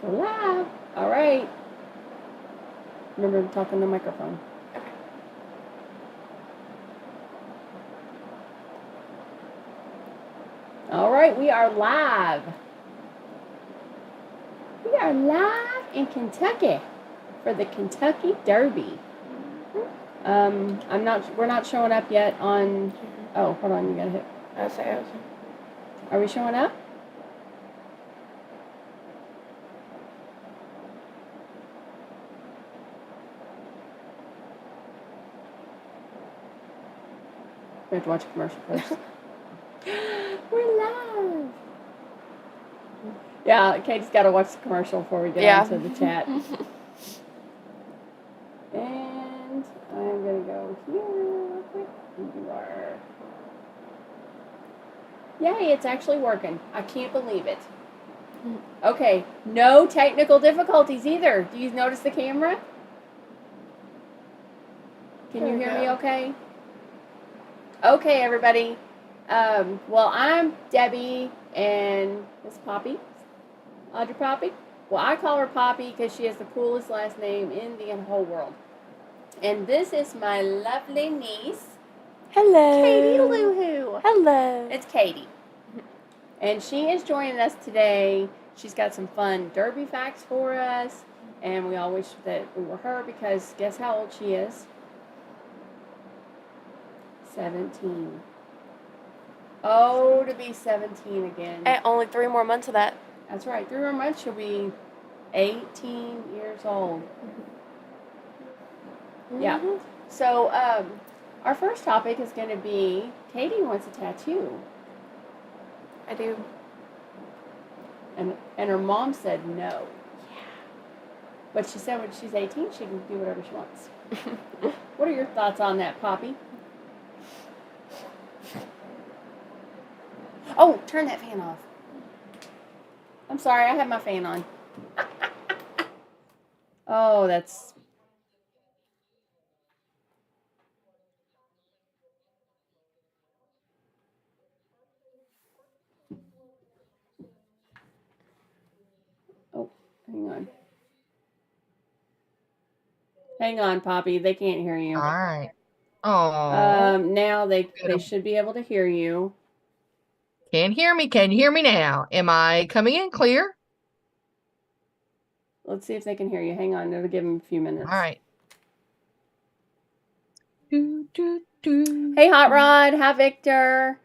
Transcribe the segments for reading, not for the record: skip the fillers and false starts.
We're live. All right. Remember to talk on the microphone. Okay. All right, we are live. We are live in Kentucky for the Kentucky Derby. We're not showing up yet on. Oh, hold on. You gotta hit. Are we showing up? We have to watch a commercial first. We're live. Yeah, Katie's got to watch the commercial before we get onto the chat. And I'm going to go here real quick. You are. Yay, it's actually working. I can't believe it. Okay, no technical difficulties either. Do you notice the camera? Can you hear me okay? Okay, everybody. Well, I'm Debbie, and Miss Poppy. Audrey Poppy. Well, I call her Poppy because she has the coolest last name in the whole world. And this is my lovely niece. Hello. Katie Lou-Hoo. Hello. It's Katie. And she is joining us today. She's got some fun derby facts for us. And we all wish that we were her because guess how old she is? 17. Oh, to be 17 again. And only 3 more months of that. That's right. 3 more months, she'll be 18 years old. Mm-hmm. Yeah. So, our first topic is going to be Katie wants a tattoo. I do. And her mom said no. Yeah. But she said when she's 18, she can do whatever she wants. What are your thoughts on that, Poppy? Oh, turn that fan off. I'm sorry, I have my fan on. Oh, that's... Oh, hang on. Hang on, Poppy. They can't hear you. All right. Oh. Now they should be able to hear you. Can't hear me. Can you hear me now? Am I coming in clear? Let's see if they can hear you. Hang on. It'll give them a few minutes. All right. Hey, Hot Rod. Hi, Victor.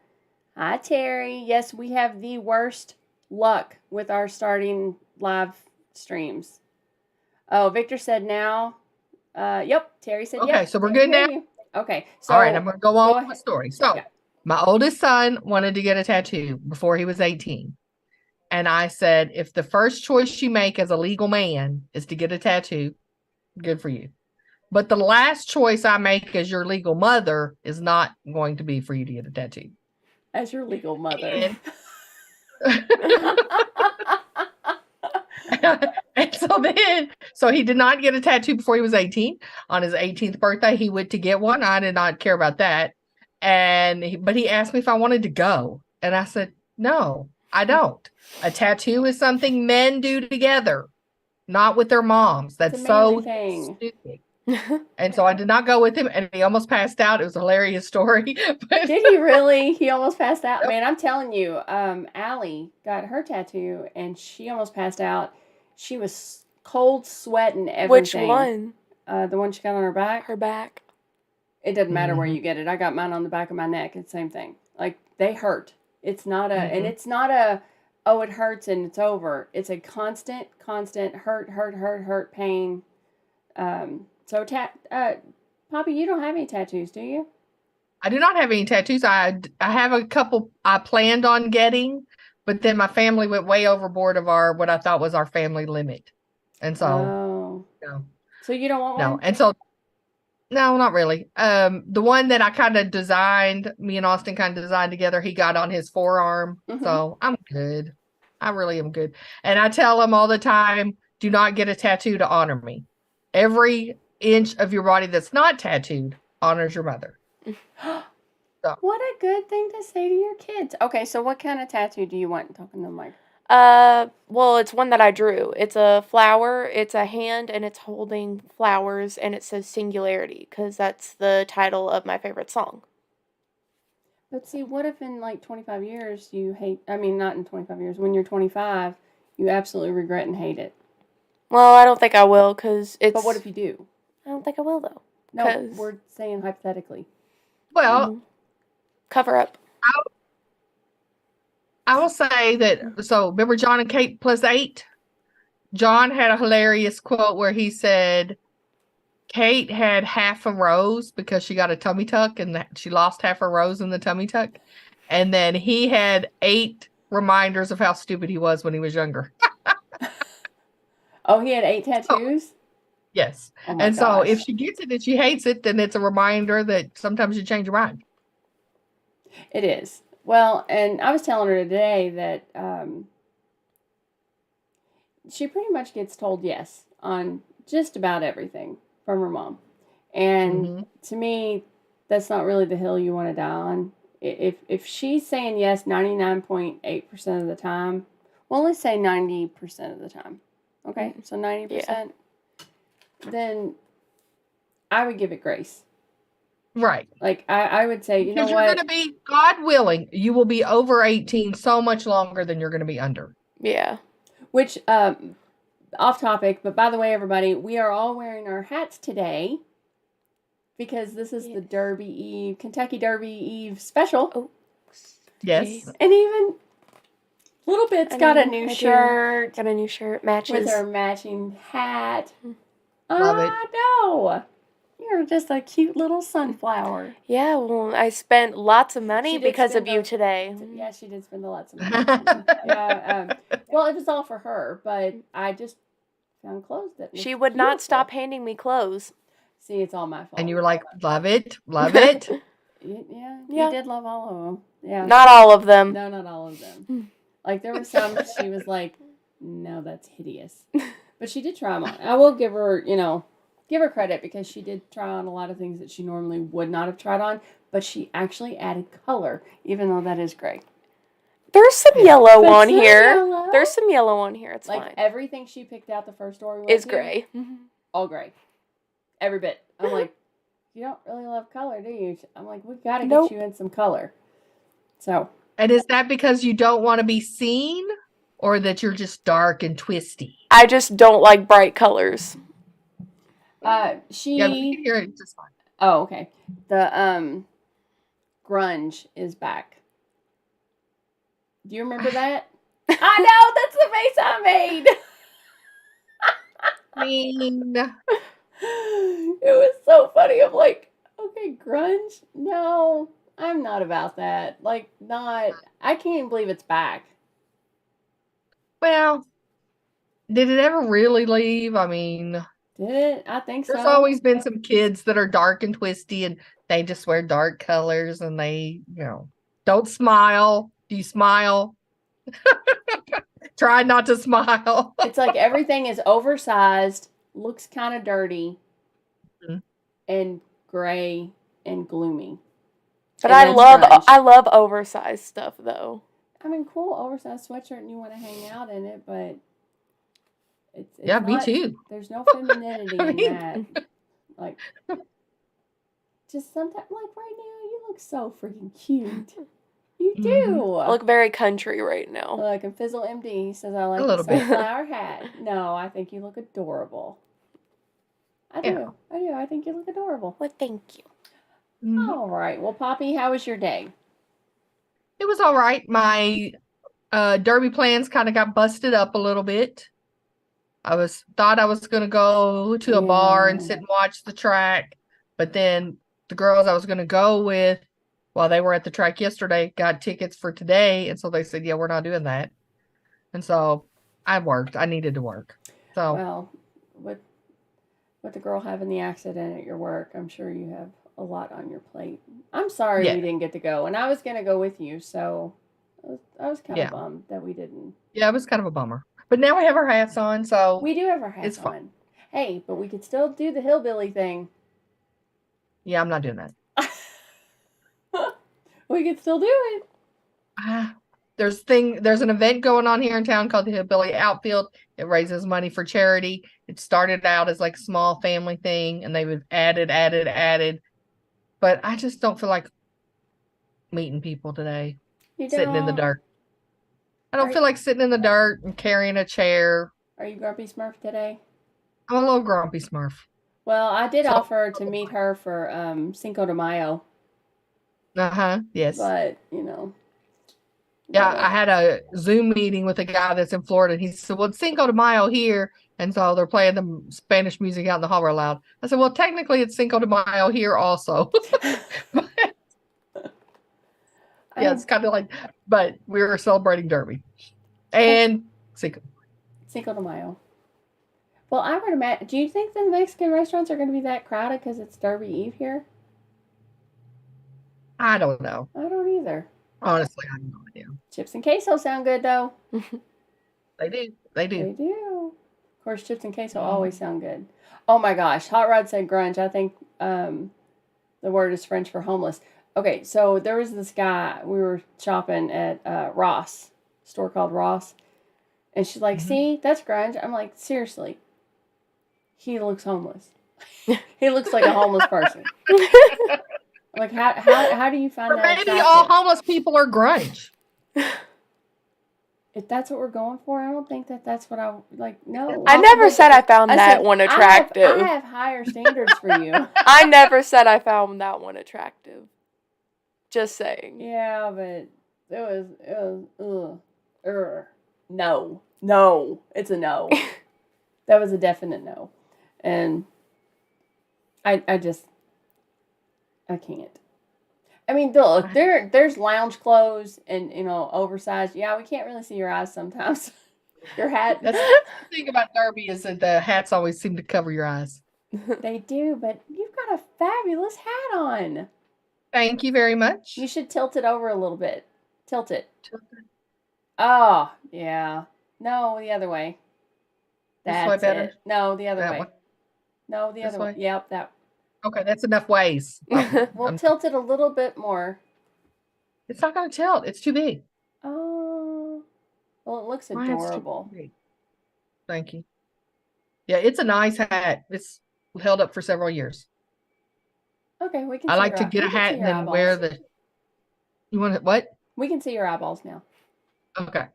Hi, Terry. Yes, we have the worst luck with our starting live streams. Oh, Victor said now. Yep. Terry said yep. Okay, so we're good now? You. Okay. So, all right, I'm going to go on with the story. So, yeah. My oldest son wanted to get a tattoo before he was 18. And I said, if the first choice you make as a legal man is to get a tattoo, good for you. But the last choice I make as your legal mother is not going to be for you to get a tattoo. As your legal mother. And so he did not get a tattoo before he was 18. On his 18th birthday, he went to get one. I did not care about that. But he asked me if I wanted to go. And I said, no, I don't. A tattoo is something men do together, not with their moms. That's so stupid. And so I did not go with him, and he almost passed out. It was a hilarious story. But did he really? He almost passed out? Yep. Man, I'm telling you, Allie got her tattoo, and she almost passed out. She was cold, sweating, everything. Which one? The one she got on her back. Her back. It doesn't matter where you get it. I got mine on the back of my neck. It's the same thing. Like, they hurt. It's not a, and it's not a, oh, it hurts and it's over. It's a constant hurt, pain. So, Poppy, you don't have any tattoos, do you? I do not have any tattoos. I have a couple I planned on getting, but then my family went way overboard of what I thought was our family limit. And so, no. So you don't want one? No. And so, no, not really. The one that I kind of designed, me and Austin kind of designed together, he got on his forearm. Mm-hmm. So I'm good. I really am good. And I tell him all the time, do not get a tattoo to honor me. Every inch of your body that's not tattooed honors your mother. So. What a good thing to say to your kids. Okay, so what kind of tattoo do you want? Talking to Mike. Well, it's one that I drew. It's a flower, it's a hand, and it's holding flowers, and it says singularity, because that's the title of my favorite song. But see, what if in like 25 years you hate, I mean, not in 25 years, when you're 25, you absolutely regret and hate it? Well, I don't think I will, because it's... But what if you do? I don't think I will, though. No, we're saying hypothetically. Well, cover up. I will say that, so remember John and Kate plus 8? John had a hilarious quote where he said Kate had half a rose because she got a tummy tuck and she lost half her rose in the tummy tuck. And then he had 8 reminders of how stupid he was when he was younger. Oh, he had 8 tattoos? Yes. Oh my and so gosh. if she gets it and she hates it, then it's a reminder that sometimes you change your mind. It is. Well, and I was telling her today that she pretty much gets told yes on just about everything from her mom. And to me, that's not really the hill you want to die on. If she's saying yes 99.8% of the time, well, let's say 90% of the time. Okay, so 90%, then I would give it grace. Right. Like, I would say, you know what? Because you're going to be, God willing, you will be over 18 so much longer than you're going to be under. Yeah. Which, off topic, but by the way, everybody, we are all wearing our hats today because this is the Derby Eve, Kentucky Derby Eve special. Oh. Yes. And even Little Bit's got a new shirt. Got a new shirt. Matches. With her matching hat. Love it. I know. You're just a cute little sunflower. Yeah, well, I spent lots of money because of you today. Yeah, she did spend lots of money. Yeah. Well, it was all for her, but I just found clothes that she would not stop handing me clothes. See, it's all my fault. And you were like, love it, love it. Yeah, you did love all of them. Yeah. Not all of them. No, not all of them. Like, there were some she was like, no, that's hideous. But she did try them on. I will give her, give her credit because she did try on a lot of things that she normally would not have tried on, but she actually added color, even though that is gray. There's some yellow on here. Yellow. There's some yellow on here. It's like fine. Everything she picked out the first store we went is to, gray. All gray. Every bit. I'm like, you don't really love color, do you? I'm like, we got to get you in some color. So. And is that because you don't want to be seen or that you're just dark and twisty? I just don't like bright colors. Yeah, we can hear it just fine. Oh, okay. The grunge is back. Do you remember that? I know, that's the face I made. It was so funny. I'm like, okay, grunge? No, I'm not about that. Like, I can't even believe it's back. Well, did it ever really leave? I mean, did it? I think so. There's always been some kids that are dark and twisty and they just wear dark colors and they, don't smile. Do you smile? Try not to smile. It's like everything is oversized, looks kind of dirty, and gray and gloomy. But I love oversized stuff though. I mean, cool oversized sweatshirt and you want to hang out in it, but it's yeah, me too. There's no femininity in that. Like, just sometimes, like right now, you look so freaking cute. You do. I look very country right now. Look, and Fizzle MD says I like the sunflower hat. No, I think you look adorable. I do. I think you look adorable. Well, thank you. All right. Well, Poppy, how was your day? It was all right. My derby plans kind of got busted up a little bit. I thought I was going to go to a bar and sit and watch the track, but then the girls I was going to go with while they were at the track yesterday got tickets for today, and so they said, yeah, we're not doing that. And so I worked. I needed to work. So well, with the girl having the accident at your work, I'm sure you have a lot on your plate. I'm sorry we didn't get to go, and I was going to go with you, so I was kind of bummed that we didn't. Yeah, it was kind of a bummer. But now we have our hats on, so we do have our hats on. Hey, but we could still do the hillbilly thing. Yeah, I'm not doing that. We could still do it. there's an event going on here in town called the Hillbilly Outfield. It raises money for charity. It started out as like a small family thing, and they've added. But I just don't feel like meeting people today, You sitting in the don't? dirt. I don't Are, feel like sitting in the dirt and carrying a chair. are you Grumpy Smurf today? I'm a little grumpy Smurf. Well, I did So, offer to meet her for Cinco de Mayo, yes. but you know. Yeah, But, I had a Zoom meeting with a guy that's in Florida, and he said, well, it's Cinco de Mayo here. And so they're playing the Spanish music out in the hall real loud. I said, well, technically it's Cinco de Mayo here also. Yeah, it's kind of like, but we were celebrating Derby. And Cinco de Mayo. Well, I would imagine. Do you think the Mexican restaurants are going to be that crowded because it's Derby Eve here? I don't know. I don't either. Honestly, I have no idea. Chips and queso sound good though. They do. They do. Of course, chips and queso always sound good. Oh my gosh, Hot Rod said grunge. I think the word is French for homeless. Okay, so there was this guy. We were shopping at Ross, a store called Ross, and she's like, "See, that's grunge." I'm like, seriously. He looks homeless. He looks like a homeless person. Like how do you find that? Maybe attractive? all homeless people are grunge. If that's what we're going for, I don't think that's what I like. No, I never said I found that one attractive. I have higher standards for you. I never said I found that one attractive. Just saying. Yeah, but it was no, it's a no. That was a definite no, and I can't. I mean, look, there's lounge clothes and, oversized. Yeah, we can't really see your eyes sometimes. Your hat. That's the thing about Derby is that the hats always seem to cover your eyes. They do, but you've got a fabulous hat on. Thank you very much. You should tilt it over a little bit. Tilt it. Oh, yeah. No, the other way. That's this way better? it. No, the other That way. one? No, the other way. Yep, that. Okay, that's enough ways. We'll tilt it a little bit more. It's not going to tilt. It's too big. Oh. Well, it looks adorable. Thank you. Yeah, it's a nice hat. It's held up for several years. Okay, we can. I like to get a hat and then wear the. You want what? We can see your eyeballs now. Okay.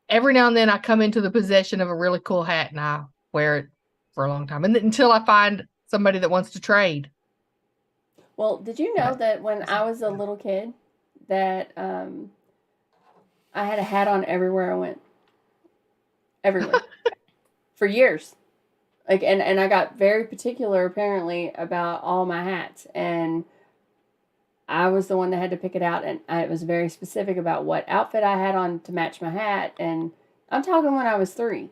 Every now and then I come into the possession of a really cool hat and I wear it for a long time, and until I find somebody that wants to trade. Well, did you know that when I was a little kid, that I had a hat on everywhere I went, everywhere, for years. Like, and I got very particular apparently about all my hats, and I was the one that had to pick it out, and I was very specific about what outfit I had on to match my hat, and I'm talking when I was 3.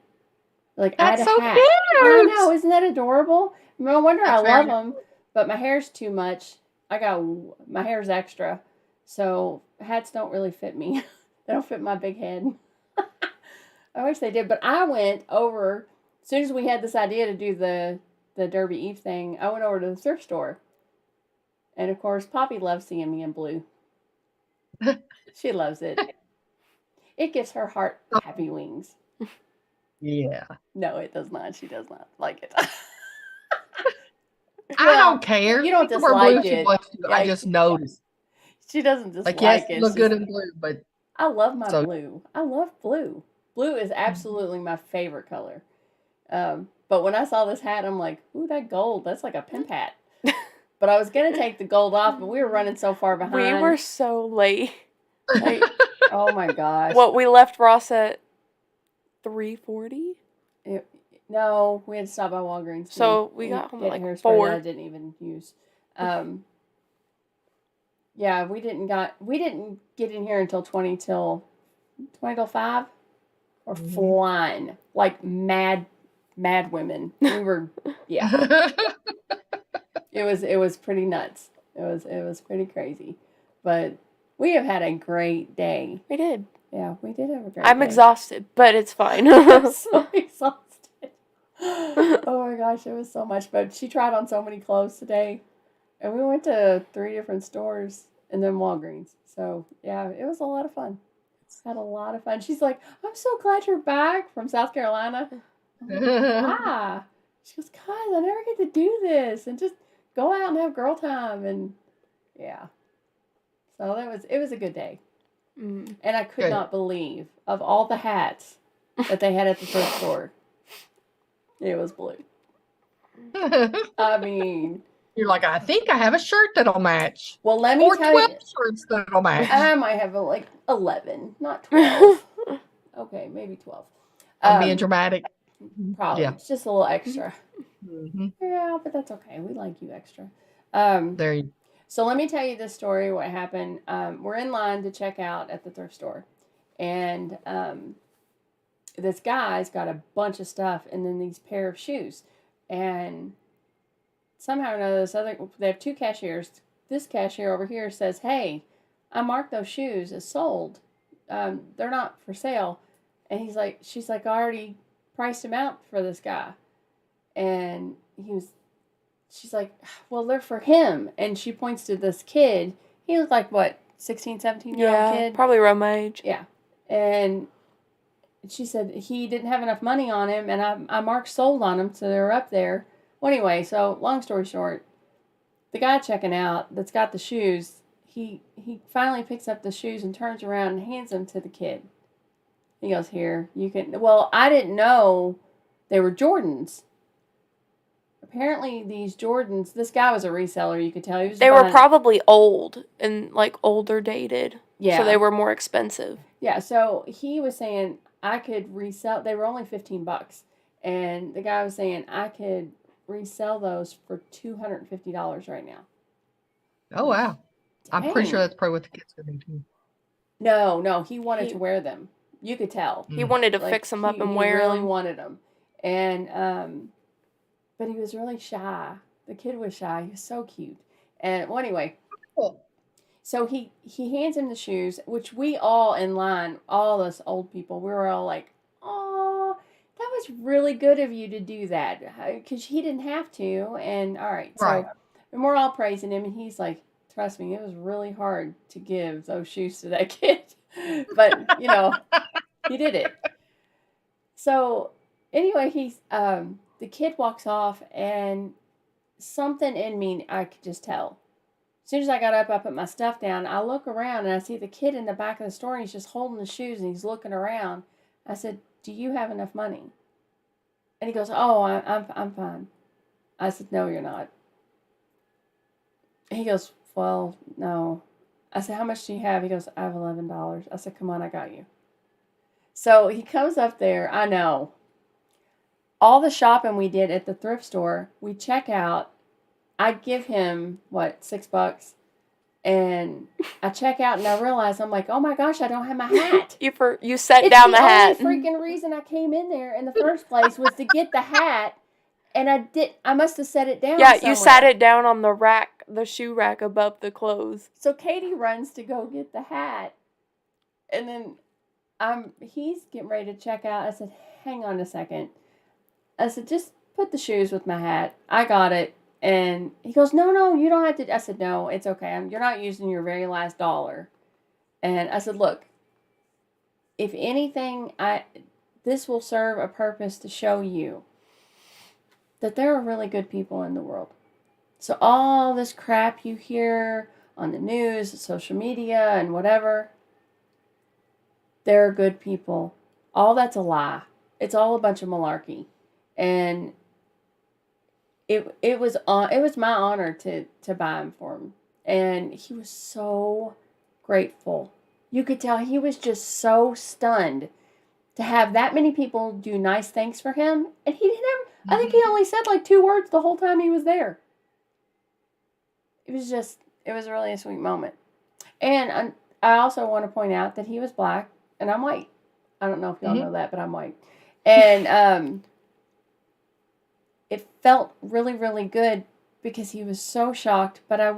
Like, that's I had a hat. Cute. I know, isn't that adorable? No wonder I love them, but my hair's too much. My hair's extra, so hats don't really fit me. They don't fit my big head. I wish they did, but I went over, as soon as we had this idea to do the Derby Eve thing, I went over to the thrift store. And of course, Poppy loves seeing me in blue. She loves it. It gives her heart happy wings. Yeah. No, it does not. She does not like it. I don't care. You don't dislike it. I just noticed. She doesn't dislike it. Yes, it. look good in blue, but I love my blue. I love blue. Blue is absolutely my favorite color. But when I saw this hat, I'm like, ooh, that gold. That's like a pimp hat. But I was going to take the gold off, but we were running so far behind. We were so late. Like, oh my gosh. What, we left Ross at 3:40? No, we had to stop by Walgreens. So we got home at like 4. That I didn't even use. Yeah, we didn't get in here until 20 till 5 or flying like mad women. We were It was pretty nuts. It was pretty crazy. But we have had a great day. We did. Yeah, we did have a great day. I'm exhausted, but it's fine. I'm so exhausted. Oh my gosh, it was so much. But she tried on so many clothes today. And we went to 3 different stores. and then Walgreens. So yeah, it was a lot of fun. Had a lot of fun. She's like, I'm so glad you're back from South Carolina. I'm like, why? She goes, guys, I never get to do this and just go out and have girl time. And yeah. So it was a good day. Mm. And I could not believe, of all the hats that they had at the thrift store, it was blue. I mean, you're like, I think I have a shirt that'll match. Well, let me tell 12 you, shirts that'll match. I might have like 11, not 12. Okay, maybe 12. I'm being dramatic. Probably. Yeah. It's just a little extra. Mm-hmm. Yeah, but that's okay. We like you extra. There you. So let me tell you this story. What happened? We're in line to check out at the thrift store, and this guy's got a bunch of stuff, and then these pair of shoes, and somehow or another, they have two cashiers. This cashier over here says, "Hey, I marked those shoes as sold. They're not for sale." And she's like, "I already priced them out for this guy," and she's like, well, they're for him. And she points to this kid. He was like, what, 16, 17-year-old kid? Probably around my age. Yeah. And she said he didn't have enough money on him, and I marked sold on him, so they were up there. Well, anyway, so long story short, the guy checking out that's got the shoes, he finally picks up the shoes and turns around and hands them to the kid. He goes, here, you can... Well, I didn't know they were Jordans. Apparently, these Jordans, this guy was a reseller, you could tell. They were probably old and, like, older dated. Yeah. So they were more expensive. Yeah, so he was saying I could resell, they were only $15. And the guy was saying I could resell those for $250 right now. Oh, wow. Dang. I'm pretty sure that's probably what the kids are doing too. No, he wanted to wear them. You could tell. He wanted to fix them up and wear them. He really wanted them. And, but he was really shy. The kid was shy. He was so cute. And, well, anyway. Cool. So he hands him the shoes, which we all in line, all us old people, we were all like, oh, that was really good of you to do that. Because he didn't have to. And, all right. So, and we're all praising him. And he's like, trust me, it was really hard to give those shoes to that kid. But, you know, he did it. So, anyway, the kid walks off, and something in me, I could just tell. As soon as I got up, I put my stuff down. I look around, and I see the kid in the back of the store, and he's just holding the shoes, and he's looking around. I said, do you have enough money? And he goes, oh, I'm fine. I said, no, you're not. He goes, well, no. I said, how much do you have? He goes, I have $11. I said, come on, I got you. So he comes up there. I know. All the shopping we did at the thrift store, we check out. I give him, what, $6? And I check out, and I realize, I'm like, oh my gosh, I don't have my hat. You set down the hat. The only freaking reason I came in there in the first place was to get the hat, and I must have set it down somewhere. You sat it down on the rack, the shoe rack above the clothes. So Katie runs to go get the hat, and then he's getting ready to check out. I said, hang on a second. I said, just put the shoes with my hat. I got it. And he goes, no, you don't have to. I said, no, it's okay. You're not using your very last dollar. And I said, look, if anything, this will serve a purpose to show you that there are really good people in the world. So all this crap you hear on the news, social media, and whatever, there are good people. All that's a lie. It's all a bunch of malarkey. And it was my honor to buy him for him. And he was so grateful. You could tell he was just so stunned to have that many people do nice things for him. And he didn't I think he only said like 2 words the whole time he was there. It was really a sweet moment. And I also want to point out that he was black and I'm white. I don't know if y'all know that, but I'm white. And it felt really, really good because he was so shocked. But I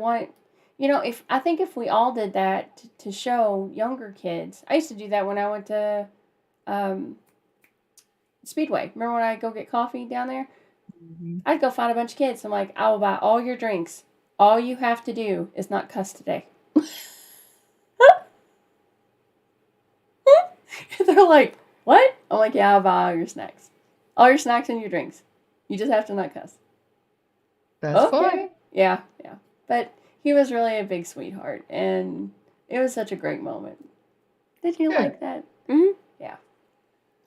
think if we all did that to show younger kids. I used to do that when I went to Speedway. Remember when I go get coffee down there? Mm-hmm. I'd go find a bunch of kids. I'm like, I will buy all your drinks. All you have to do is not cuss today. They're like, what? I'm like, yeah, I'll buy all your snacks. All your snacks and your drinks. You just have to not cuss. That's fine. Yeah. But he was really a big sweetheart, and it was such a great moment. Did you like that? Mm-hmm. Yeah.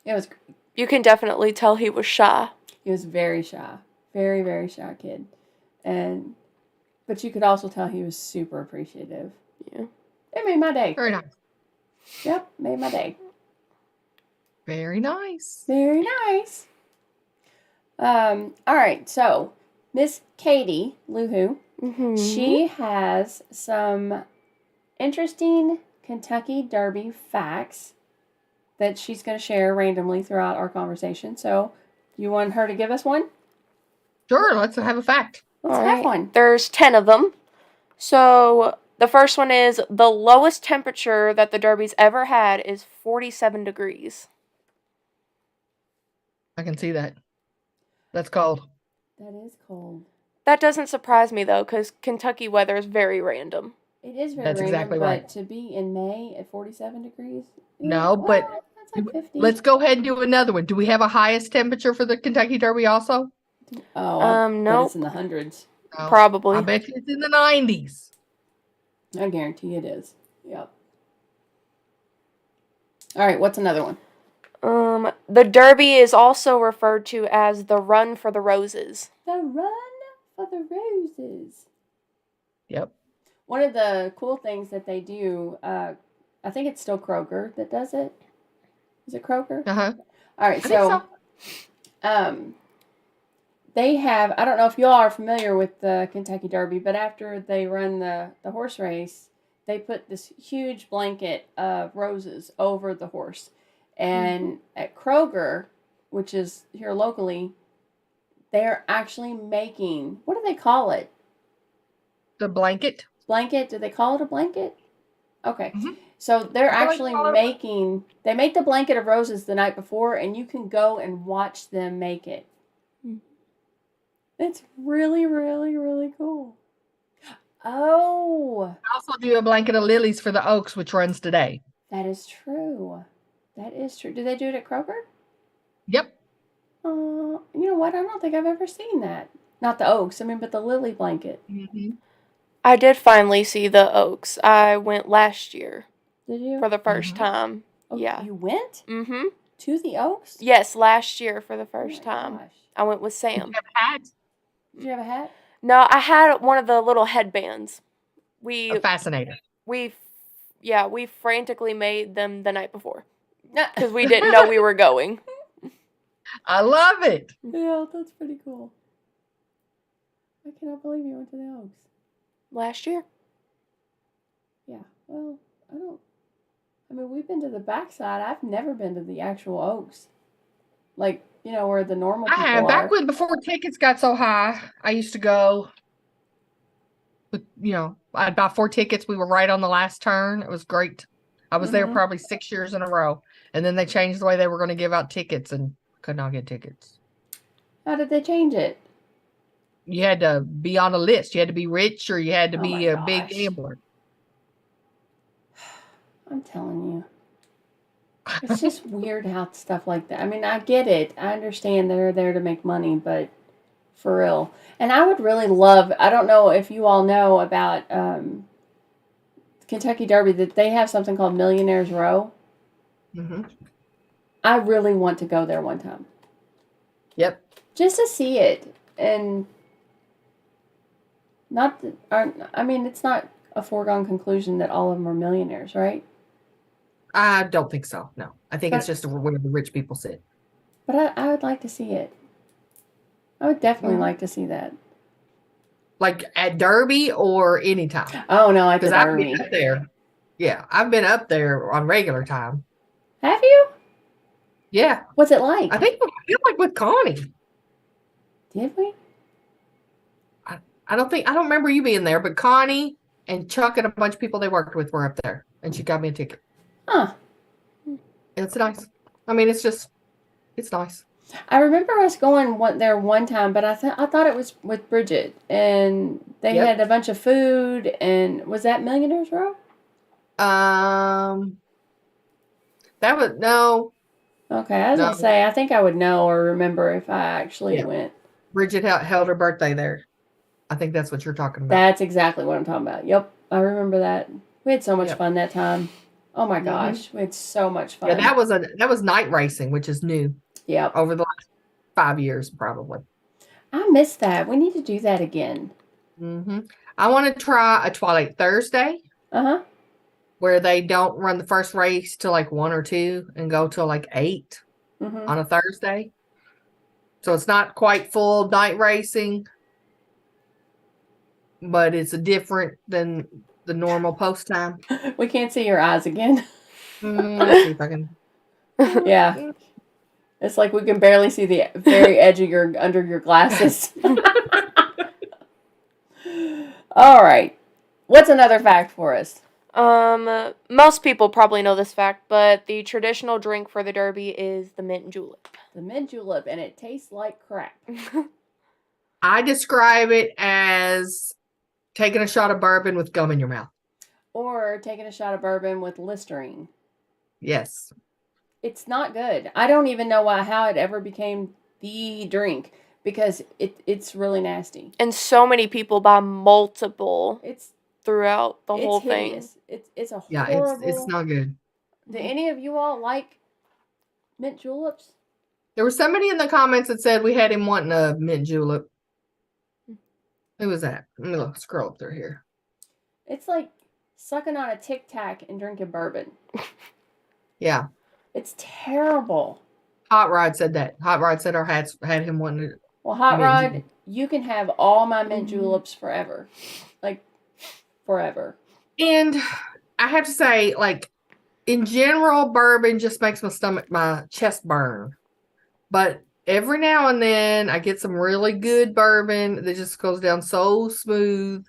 It was great. You can definitely tell he was shy. He was very shy. Very, very shy kid. But you could also tell he was super appreciative. Yeah. It made my day. Very nice. Yep, made my day. Very nice. Very nice. All right, so Miss Katie Luhu, she has some interesting Kentucky Derby facts that she's going to share randomly throughout our conversation. So, you want her to give us one? Sure, let's have a fact. Let's have one. There's 10 of them. So, the first one is the lowest temperature that the Derby's ever had is 47 degrees. I can see that. That's cold. That is cold. That doesn't surprise me, though, because Kentucky weather is very random. It is very That's random, exactly right. but to be in May at 47 degrees? No, but that's like 50. Let's go ahead and do another one. Do we have a highest temperature for the Kentucky Derby also? Oh, no. It's in the hundreds. No. Probably. I bet you it's in the 90s. I guarantee it is. Yep. All right, what's another one? The Derby is also referred to as the Run for the Roses. The Run for the Roses. Yep. One of the cool things that they do, I think it's still Kroger that does it. Is it Kroger? Uh-huh. All right, so they have, I don't know if y'all are familiar with the Kentucky Derby, but after they run the horse race, they put this huge blanket of roses over the horse. And at Kroger, which is here locally, they're actually making, what do they call it? The blanket? Blanket? Do they call it a blanket? Okay. Mm-hmm. So they're actually making, they make the blanket of roses the night before, and you can go and watch them make it. It's really, really, really cool. Oh. I also do a blanket of lilies for the Oaks, which runs today. That is true. That is true. Do they do it at Kroger? Yep. You know what? I don't think I've ever seen that. Not the Oaks, but the lily blanket. Mm-hmm. I did finally see the Oaks. I went last year. Did you? For the first time. Oh, yeah. You went? Mm-hmm. To the Oaks? Yes, last year for the first time. Gosh. I went with Sam. Did you have a hat? Did you have a hat? No, I had one of the little headbands. A fascinator. We frantically made them the night before. Because we didn't know we were going. I love it. Yeah, that's pretty cool. I cannot believe you went to the Oaks. Last year. Yeah, well, we've been to the backside. I've never been to the actual Oaks. Like, where the normal people are. Back before tickets got so high, I used to go. But, I'd buy 4 tickets. We were right on the last turn. It was great. I was there probably 6 years in a row. And then they changed the way they were going to give out tickets and could not get tickets. How did they change it? You had to be on a list. You had to be rich or you had to be a big gambler. I'm telling you. It's just weird how stuff like that. I get it. I understand they're there to make money, but for real. And I would really love, I don't know if you all know about Kentucky Derby, that they have something called Millionaires Row. Mm-hmm. I really want to go there one time. Yep. Just to see it. And it's not a foregone conclusion that all of them are millionaires, right? I don't think so. No, I think it's just where the rich people sit. But I would like to see it. I would definitely like to see that. Like at Derby or anytime? Oh, no, like because at I've Derby. been up there. Yeah, I've been up there on regular time. Have you? Yeah. What's it like? I feel like with Connie. Did we? I don't remember you being there, but Connie and Chuck and a bunch of people they worked with were up there, and she got me a ticket. Huh. It's nice. It's nice. I remember us going there one time, but I thought it was with Bridget, and they Yep. had a bunch of food. And was that Millionaires Row? That was no. Okay, I was No. gonna say I think I would know or remember if I actually Yeah. went. Bridget held her birthday there. I think that's what you're talking about. That's exactly what I'm talking about. Yep, I remember that. We had so much Yep. fun that time. Oh my gosh, we had so much fun. Yeah, that was night racing, which is new. Yep. Over the last 5 years, probably. I missed that. We need to do that again. I want to try a Twilight Thursday. Where they don't run the first race till like 1 or 2 and go till like 8 on a Thursday. So it's not quite full night racing, but it's different than the normal post time. We can't see your eyes again. Let's see if I can. Yeah. It's like we can barely see the very edge of under your glasses. All right. What's another fact for us? Most people probably know this fact, but the traditional drink for the Derby is the mint julep. The mint julep, and it tastes like crap. I describe it as taking a shot of bourbon with gum in your mouth. Or taking a shot of bourbon with Listerine. Yes. It's not good. I don't even know how it ever became the drink because it's really nasty. And so many people buy multiple throughout the whole hideous. thing. It's a horrible. Yeah, it's not good. Do any of you all like mint juleps? There was somebody in the comments that said we had him wanting a mint julep. Who was that? Let me scroll up through here. It's like sucking on a Tic Tac and drinking bourbon. Yeah. It's terrible. Hot Rod said that. Hot Rod said our hats had him wanting to. Well, Hot Rod, you can have all my mint juleps forever. Like, forever. And I have to say, like, in general, bourbon just makes my chest burn. But every now and then, I get some really good bourbon that just goes down so smooth.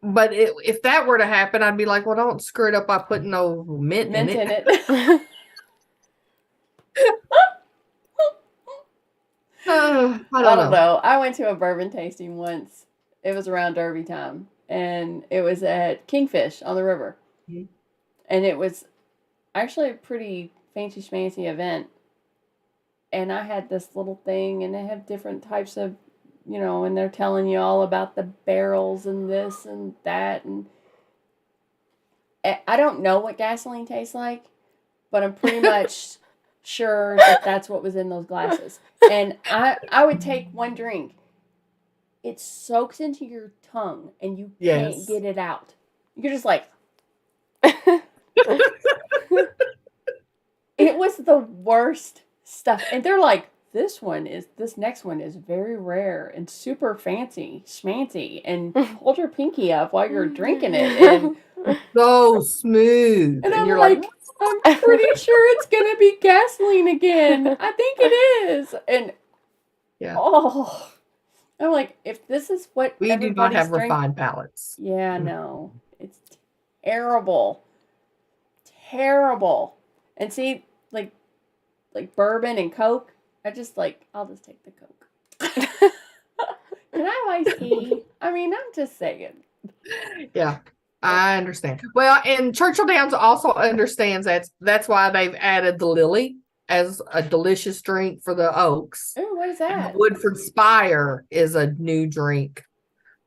But if that were to happen, I'd be like, well, don't screw it up by putting no mint in it. I don't know. I went to a bourbon tasting once. It was around Derby time. And it was at Kingfish on the river. Mm-hmm. And it was actually a pretty fancy schmancy event. And I had this little thing, and they have different types of, and they're telling you all about the barrels and this and that. And I don't know what gasoline tastes like, but I'm pretty much sure that that's what was in those glasses. And I would take one drink. It soaks into your tongue, and you can't get it out. You're just like... It was the worst stuff. And they're like, this next one is very rare and super fancy, schmancy, and hold your pinky up while you're drinking it. And so smooth. And you're like, I'm pretty sure it's going to be gasoline again. I think it is. And I'm like, if this is what we do not have refined palates. Yeah, no. It's terrible. Terrible. And see, like bourbon and Coke, I'll just take the Coke. Can I have iced tea? I mean, I'm just saying. Yeah, I understand. Well, and Churchill Downs also understands that's why they've added the Lily as a delicious drink for the Oaks. Ooh, what is that? And the Woodford Spire is a new drink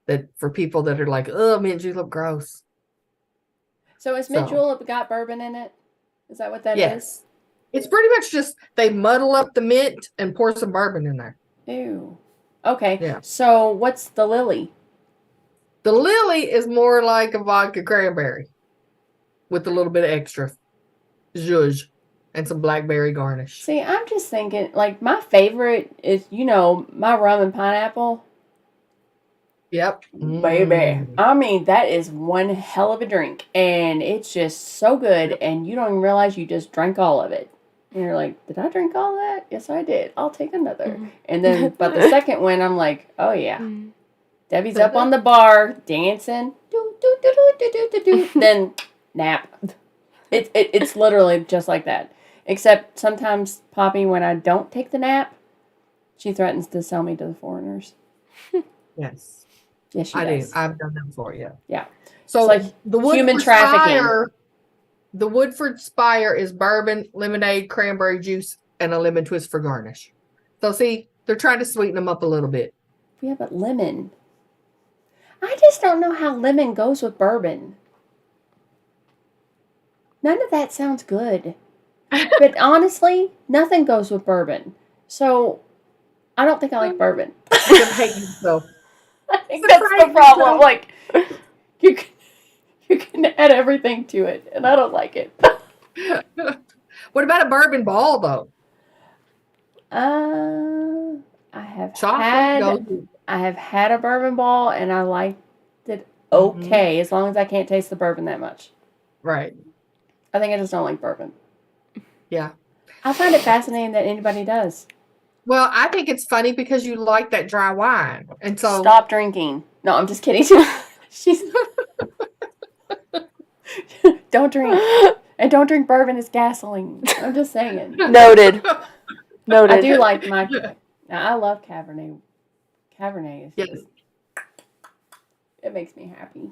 that for people that are like, oh, mint julep, gross. So is mint julep got bourbon in it? Is that what that is? Yes. It's pretty much just they muddle up the mint and pour some bourbon in there. Ew. Okay. Yeah. So what's the Lily? The Lily is more like a vodka cranberry with a little bit of extra zhuzh and some blackberry garnish. See, I'm just thinking, like, my favorite is, my rum and pineapple. Yep. Baby. I mean, that is one hell of a drink. And it's just so good. And you don't even realize you just drank all of it. And you're like, did I drink all that? Yes, I did. I'll take another. And then, but the second one, I'm like, oh, yeah. Debbie's up on the bar, dancing. Then nap. It's literally just like that. Except sometimes, Poppy, when I don't take the nap, she threatens to sell me to the foreigners. Yes. Yes, she I do. does. I've done that before, yeah. Yeah. So It's like the human Woodford trafficking. Spire, the Woodford Spire is bourbon, lemonade, cranberry juice, and a lemon twist for garnish. So see, they're trying to sweeten them up a little bit. Yeah, but lemon. I just don't know how lemon goes with bourbon. None of that sounds good. But honestly, nothing goes with bourbon. So I don't think I like bourbon. You can hate yourself. I think It's a that's the crazy problem. stuff. Like you can add everything to it, and I don't like it. What about a bourbon ball though? I have Chocolate had a bourbon ball, and I liked it okay, as long as I can't taste the bourbon that much. Right. I think I just don't like bourbon. Yeah. I find it fascinating that anybody does. Well, I think it's funny because you like that dry wine, and so Stop drinking. No, I'm just kidding. She's don't drink, and don't drink bourbon. It's gasoline. I'm just saying. Noted. I do like my. Now I love Cabernet. Cabernet is just. It makes me happy.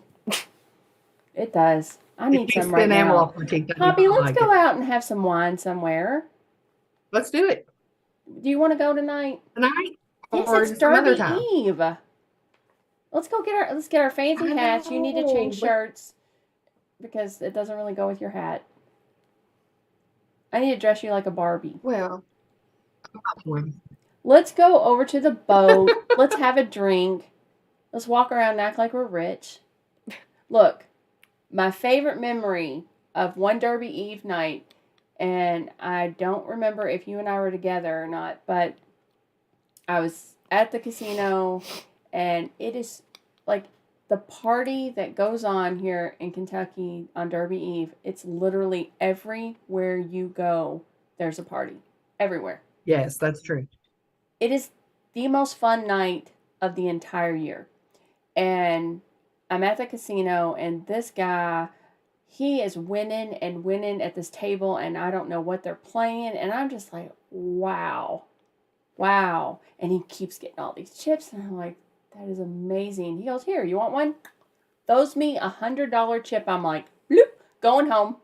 It does. I need some right now. Poppy, let's go out and have some wine somewhere. Let's do it. Do you want to go tonight? Tonight? Yes, Or it's some other Derby time? Eve. Let's get our fancy I hats. You need to know, change but- shirts because it doesn't really go with your hat. I need to dress you like a Barbie. Well, I'm not one. Let's go over to the boat. Let's have a drink. Let's walk around and act like we're rich. Look, my favorite memory of one Derby Eve night, and I don't remember if you and I were together or not, but I was at the casino, and it is like the party that goes on here in Kentucky on Derby Eve. It's literally everywhere you go, there's a party. Everywhere. Yes, that's true. It is the most fun night of the entire year. And I'm at the casino, and this guy, he is winning and winning at this table, and I don't know what they're playing. And I'm just like, wow. Wow. And he keeps getting all these chips, and I'm like, that is amazing. He goes, here, you want one? Throws me $100 chip. I'm like, bloop, going home.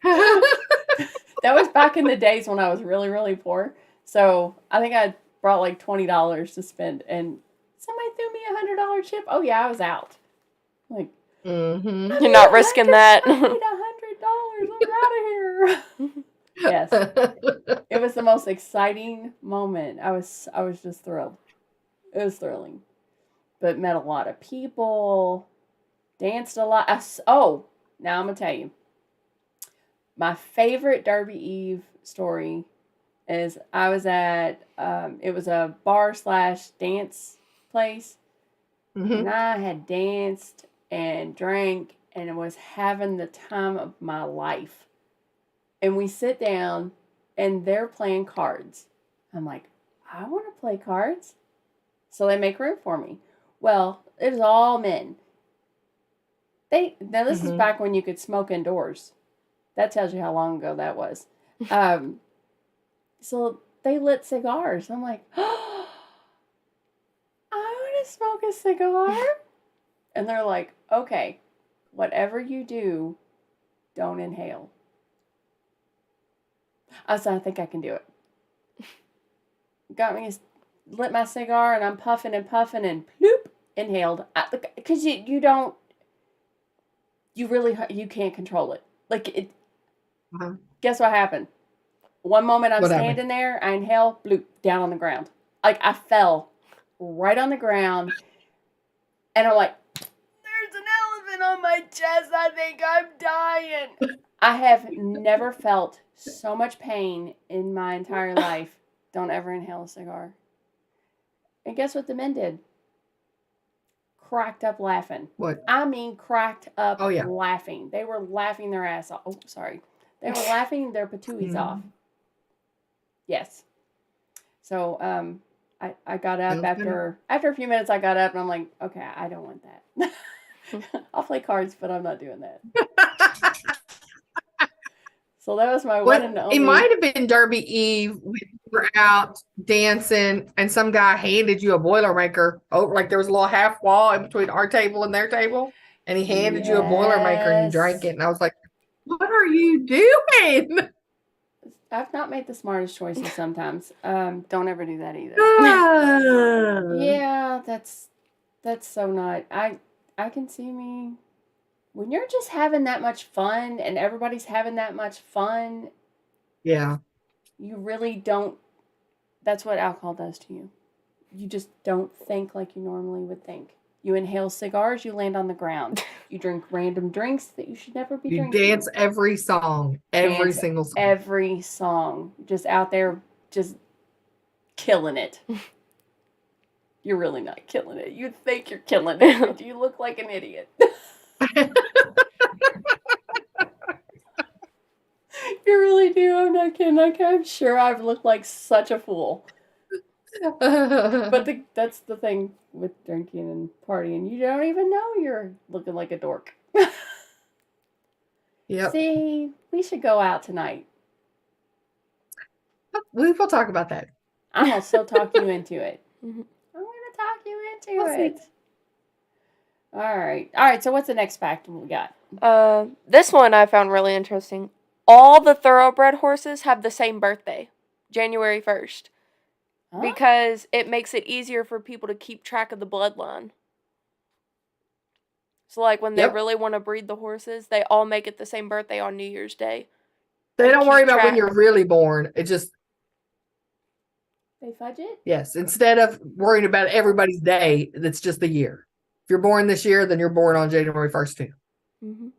That was back in the days when I was really, really poor. So I think I brought like $20 to spend, and somebody threw me $100 chip. Oh yeah, I was out. Like, You're not risking that. I need $100. I'm out of here. Yes, it was the most exciting moment. I was just thrilled. It was thrilling, but met a lot of people, danced a lot. Oh, now I'm gonna tell you. My favorite Derby Eve story is I was at, it was a bar/dance place, and I had danced and drank and was having the time of my life. And we sit down, and they're playing cards. I'm like, I want to play cards. So they make room for me. Well, it was all men. Now this is back when you could smoke indoors. That tells you how long ago that was. So they lit cigars. I'm like, oh, I want to smoke a cigar. And they're like, okay, whatever you do, don't inhale. I said, I think I can do it. Got me, lit my cigar, and I'm puffing and puffing, and bloop, inhaled. Because you don't, you can't control it. Like, it. Guess what happened? One moment I'm standing there, I inhale, bloop, down on the ground. Like, I fell right on the ground, and I'm like, there's an elephant on my chest. I think I'm dying. I have never felt so much pain in my entire life. Don't ever inhale a cigar. And guess what the men did? Cracked up laughing. What? I mean, cracked up laughing. They were laughing their ass off. Oh, sorry. They were laughing their patooties off. Yes. So I got up after a few minutes. I got up and I'm like, okay, I don't want that. I'll play cards, but I'm not doing that. So that was my one What and it only. might have been Derby Eve when you were out dancing and some guy handed you a Boilermaker over, like there was a little half wall in between our table and their table, and he handed you a Boilermaker and you drank Yes. it, and I was like, "What are you doing?" I've not made the smartest choices sometimes. Don't ever do that either. Yeah, that's so not. I can see me when you're just having that much fun and everybody's having that much fun. Yeah. You really don't. That's what alcohol does to you. You just don't think like you normally would think. You inhale cigars, you land on the ground. You drink random drinks that you should never be You drinking. dance every song, every single song. Every song. Just out there, just killing it. You're really not killing it. You think you're killing it, but you look like an idiot. You really do. I'm not kidding. I'm sure I've looked like such a fool. But that's the thing with drinking and partying. You don't even know you're looking like a dork. Yep. See, we should go out tonight. We'll talk about that. I'm going to so talk you into it. I'm going to talk you into it. All right. So what's the next fact we got? This one I found really interesting. All the thoroughbred horses have the same birthday, January 1st. Huh? Because it makes it easier for people to keep track of the bloodline. So, like, when they really want to breed the horses, they all make it the same birthday on New Year's Day. They don't worry about when you're really born. It just... They fudge it? Yes. Instead of worrying about everybody's day, it's just the year. If you're born this year, then you're born on January 1st, too. Mm-hmm.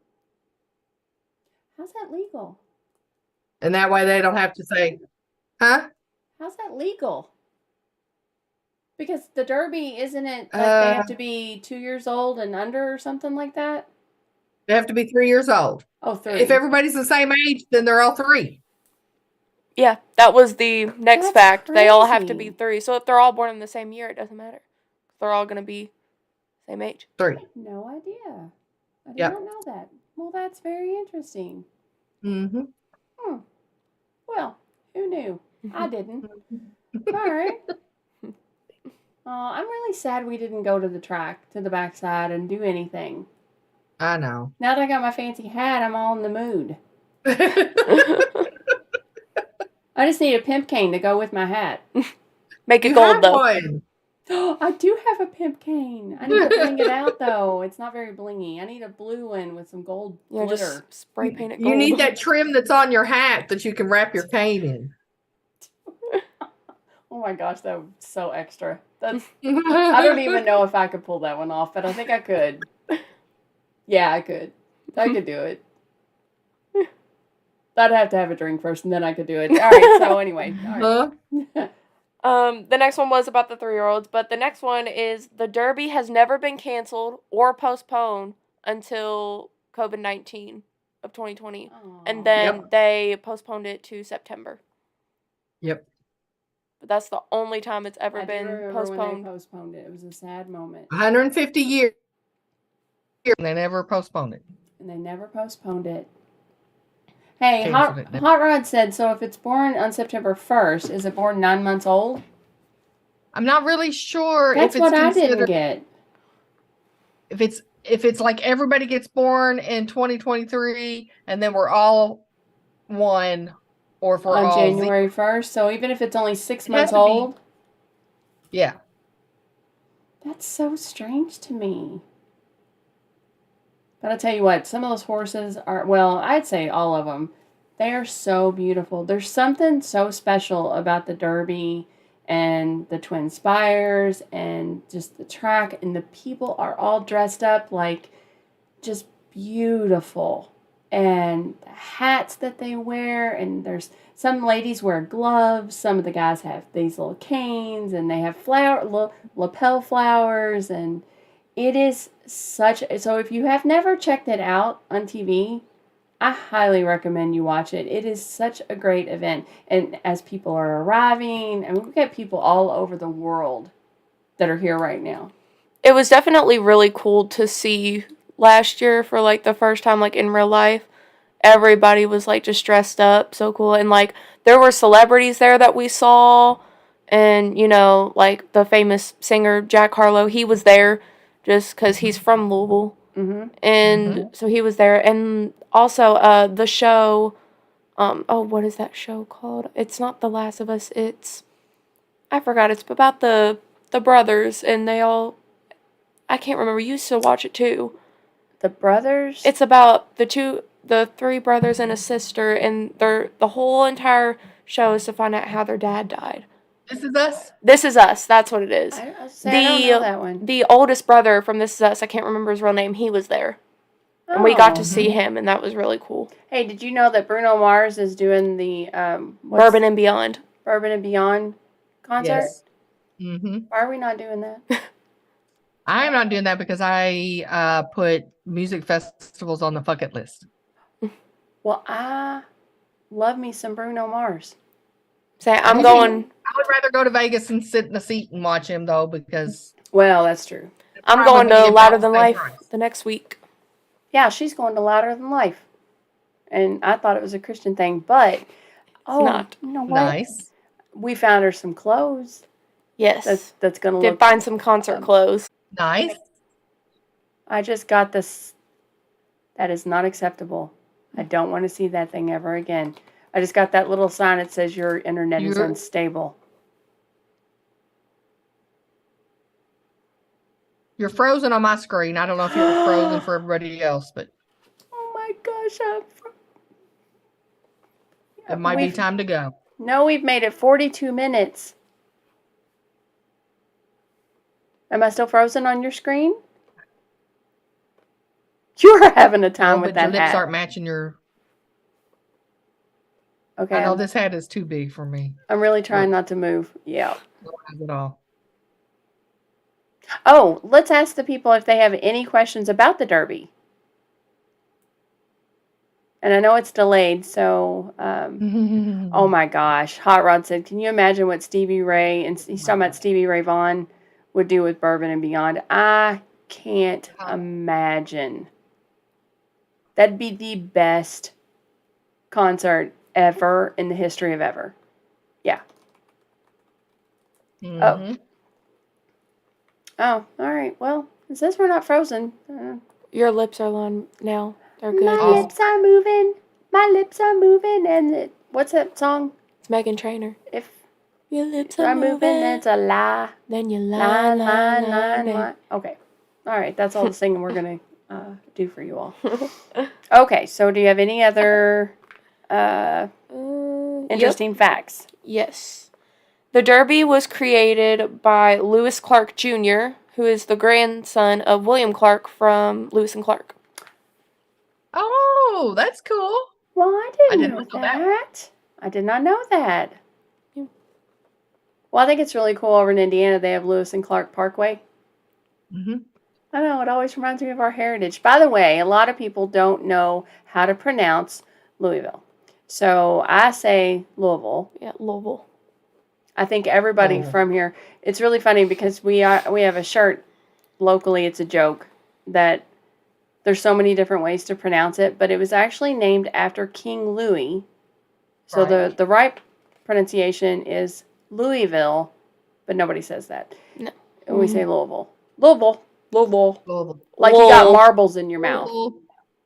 How's that legal? And that way they don't have to say, huh? How's that legal? Because the Derby, isn't it like they have to be 2 years old and under or something like that? They have to be 3 years old. Oh, 3. If everybody's the same age, then they're all 3. Yeah, that was the next fact. Crazy. They all have to be 3. So if they're all born in the same year, it doesn't matter. They're all going to be same age. 3. I had no idea. I did not know that. Well, that's very interesting. Mm-hmm. Well, who knew? I didn't. All right. I'm really sad we didn't go to the track, to the backside, and do anything. I know. Now that I got my fancy hat, I'm all in the mood. I just need a pimp cane to go with my hat. Make it gold, though. One. I do have a pimp cane. I need to bling it out, though. It's not very blingy. I need a blue one with some gold glitter. Just spray paint it gold. You need that trim that's on your hat that you can wrap your cane in. Oh my gosh, that was so extra. I don't even know if I could pull that one off, but I think I could. Yeah, I could. I could do it. I'd have to have a drink first, and then I could do it. All right, so anyway. All right. The next one was about the 3-year-olds, but the next one is the Derby has never been canceled or postponed until COVID-19 of 2020. Aww. And then they postponed it to September. Yep. But that's the only time it's ever been postponed. When they postponed it. It was a sad moment. 150 years. And they never postponed it. And they never postponed it. Hey, Hot Rod said, so if it's born on September 1st, is it born 9 months old? I'm not really sure. That's if it's what I didn't get. If it's like everybody gets born in 2023 and then we're all one, or if we're on all January 1st. So even if it's only 6 months old? Yeah. That's so strange to me. But I'll tell you what, some of those horses are, well, I'd say all of them, they are so beautiful. There's something so special about the Derby and the Twin Spires and just the track, and the people are all dressed up like just beautiful. And the hats that they wear, and there's some ladies wear gloves, some of the guys have these little canes, and they have lapel flowers, and it is so if you have never checked it out on TV, I highly recommend you watch it. It is such a great event. And as people are arriving, I mean, we get people all over the world that are here right now. It was definitely really cool to see last year for like the first time like in real life. everybody was like just dressed up, so cool. And like there were celebrities there that we saw, and you know, like the famous singer Jack Harlow, he was there just because he's from Louisville. And so he was there. And also the show, what is that show called? It's not The Last of Us, I forgot. It's about the brothers, and they all, I can't remember. You used to watch it too. The brothers? It's about the three brothers and a sister, and the whole entire show is to find out how their dad died. This Is Us? This Is Us, that's what it is. I don't know that one. The oldest brother from This Is Us, I can't remember his real name, he was there. And we got to see him, and that was really cool. Hey, did you know that Bruno Mars is doing the Bourbon and Beyond concert? Yes. Mm-hmm. Why are we not doing that? I am not doing that because I put music festivals on the bucket list. Well, I love me some Bruno Mars. I would rather go to Vegas and sit in a seat and watch him, though, because... Well, that's true. I'm going to Louder Than Life the next week. Yeah, she's going to Louder Than Life. And I thought it was a Christian thing, but... It's not. You know what? Nice. We found her some clothes. Yes. That's going to Did look... find some concert clothes. Nice. I just got this. That is not acceptable. I don't want to see that thing ever again. I just got that little sign that says your internet is unstable. You're frozen on my screen. I don't know if you're frozen for everybody else, but... Oh my gosh. It might be time to go. No, we've made it 42 minutes. Am I still frozen on your screen? You're having a time with that your lips hat. aren't matching your... Okay. I know this hat is too big for me. I'm really trying not to move. Yeah. Don't have it all. Oh, let's ask the people if they have any questions about the Derby. And I know it's delayed, so... oh my gosh. Hot Rod said, can you imagine what Stevie Ray, and he's talking about Stevie Ray Vaughan, would do with Bourbon and Beyond? I can't imagine. That'd be the best concert ever in the history of ever. Yeah. Mm-hmm. Oh, all right. Well, it says we're not frozen. Your lips are on now. They're good. My lips are moving. My lips are moving. And what's that song? It's Meghan Trainor. If your lips are moving, that's a lie. Then you lie. Okay. All right. That's all the singing we're going to do for you all. Okay. So do you have any other interesting facts? Yes. The Derby was created by Lewis Clark Jr., who is the grandson of William Clark from Lewis and Clark. Oh, that's cool. Well, I didn't know that. I did not know that. Yeah. Well, I think it's really cool over in Indiana. They have Lewis and Clark Parkway. Mm-hmm. I know. It always reminds me of our heritage. By the way, a lot of people don't know how to pronounce Louisville. So I say Louisville. Yeah, Louisville. I think everybody from here, it's really funny because we have a shirt locally, it's a joke, that there's so many different ways to pronounce it, but it was actually named after King Louis. So the right pronunciation is Louisville, but nobody says that. No. And we say Louisville. Louisville. Like you got marbles in your mouth.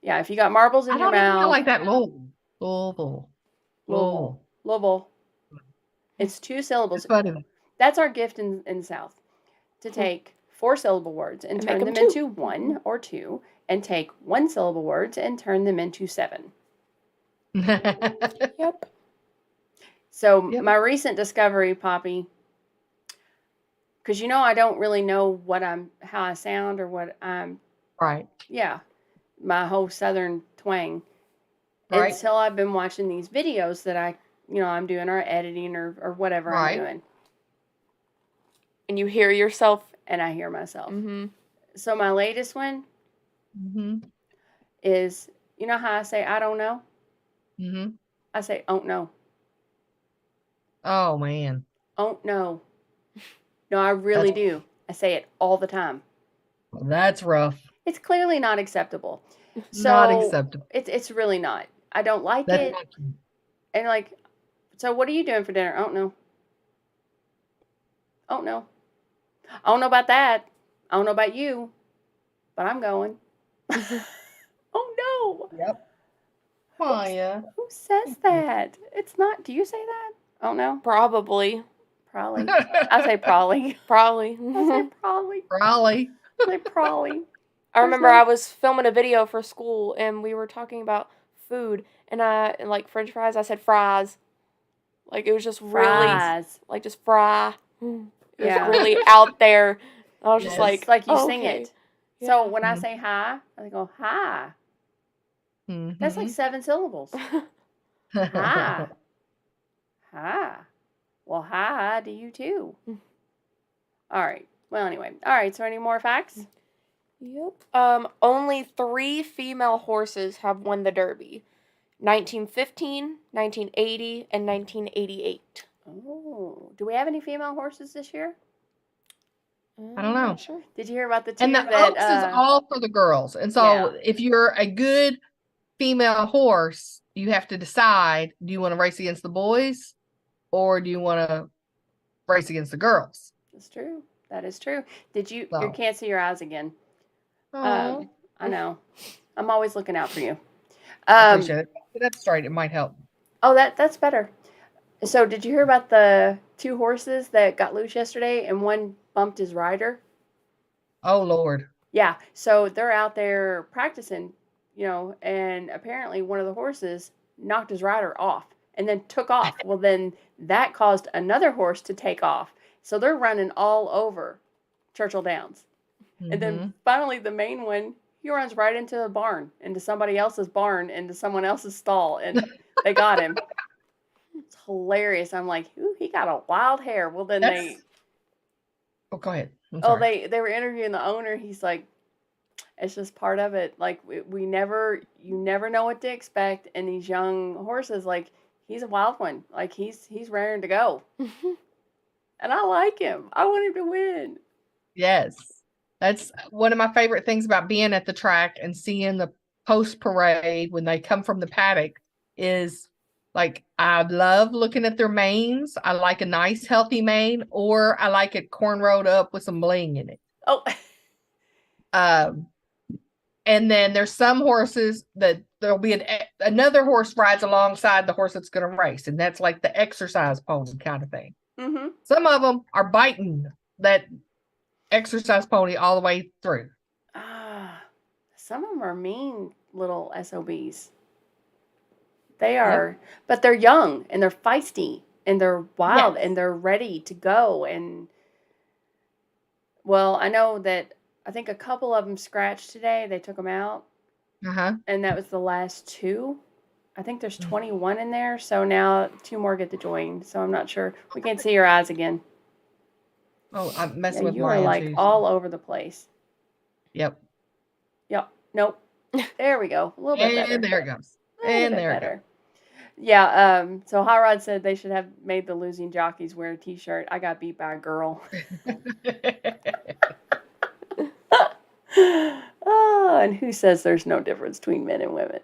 Yeah, if you got marbles in your mouth. I don't like that. Louisville. It's 2 syllables. Funny. That's our gift in the South. To take 4-syllable words and turn them into 1 or 2, and take 1-syllable words and turn them into 7. Yep. So my recent discovery, Poppy, because I don't really know how I sound or what I'm. Right. Yeah, my whole Southern twang. Right. Until I've been watching these videos that I'm doing, or editing, or whatever I'm doing. And you hear yourself. And I hear myself. Mm-hmm. So my latest one is, you know how I say I don't know? Mm-hmm. I say don't know. Oh, man. Don't know. No, I really do. I say it all the time. Well, that's rough. It's clearly not acceptable. So Not acceptable. It's really not. I don't like That's it. not cute. And like, so what are you doing for dinner? I don't know. I don't know. I don't know about that. I don't know about you, but I'm going. Oh no. Yep. Maya. Who says that? It's not. Do you say that? Oh no. Probably. Probably. I say probably. Probably. I say probably. Raleigh. I say probably. I remember I was filming a video for school and we were talking about food and like French fries, I said fries. Like it was just Fries. really like just fry. It was Yeah. really out there. I was just Yes. like, It's like you oh, sing okay. it. So Yeah. when I say hi, I go hi. That's like 7 syllables. Hi. Hi. Well, hi to you too. All right. Well, anyway. All right. So any more facts? Yep. Only 3 female horses have won the Derby. 1915, 1980, and 1988. Oh. Do we have any female horses this year? I don't know. Not sure. Did you hear about the two And the that Oaks is all for the girls. And so if you're a good female horse, you have to decide, do you want to race against the boys or do you want to race against the girls? That's true. That is true. Did you? So. You can't see your eyes again. Oh, I know. I'm always looking out for you. I appreciate it. That's straight. It might help. Oh, that's better. So, did you hear about the 2 horses that got loose yesterday and one bumped his rider? Oh, Lord. Yeah. So they're out there practicing, and apparently one of the horses knocked his rider off and then took off. Well, then that caused another horse to take off. So they're running all over Churchill Downs. Mm-hmm. And then finally the main one, he runs right into a barn, into somebody else's barn, into someone else's stall, and they got him. It's hilarious. I'm like, ooh, he got a wild hair. Well, then Oh, go ahead. They were interviewing the owner. He's like, it's just part of it. Like you never know what to expect. And these young horses, like he's a wild one. Like he's raring to go. And I like him. I want him to win. Yes. That's one of my favorite things about being at the track and seeing the post parade when they come from the paddock is like, I love looking at their manes. I like a nice healthy mane, or I like it cornrowed up with some bling in it. Oh. And then there's some horses that there'll be another horse rides alongside the horse that's going to race. And that's like the exercise pony kind of thing. Mm-hmm. Some of them are biting that exercise pony all the way through. Some of them are mean little SOBs. They are, but they're young and they're feisty and they're wild and they're ready to go. And well, I know that I think a couple of them scratched today. They took them out. And that was the last 2. I think there's 21 in there. So now 2 more get to join. So I'm not sure. We can't see your eyes again. Oh, I'm messing with you are like too, all over the place. Yep. Nope. There we go. A little bit better. And there it goes. And there it goes. Yeah, so Hot Rod said they should have made the losing jockeys wear a t-shirt. I got beat by a girl. Oh, and who says there's no difference between men and women?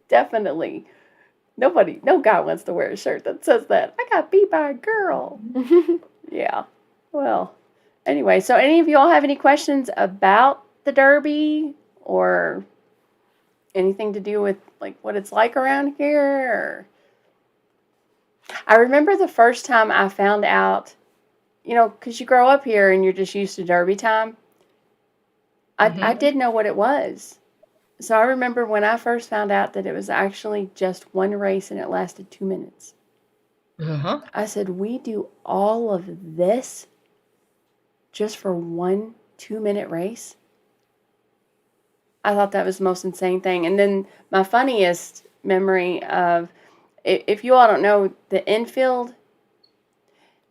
Definitely. No guy wants to wear a shirt that says that. I got beat by a girl. Yeah. Well, anyway, so any of you all have any questions about the Derby or anything to do with like what it's like around here? Or... I remember the first time I found out, because you grow up here and you're just used to Derby time. I didn't know what it was. So I remember when I first found out that it was actually just one race and it lasted 2 minutes. I said, we do all of this just for 1 2-minute race? I thought that was the most insane thing. And then my funniest memory of, if you all don't know, the infield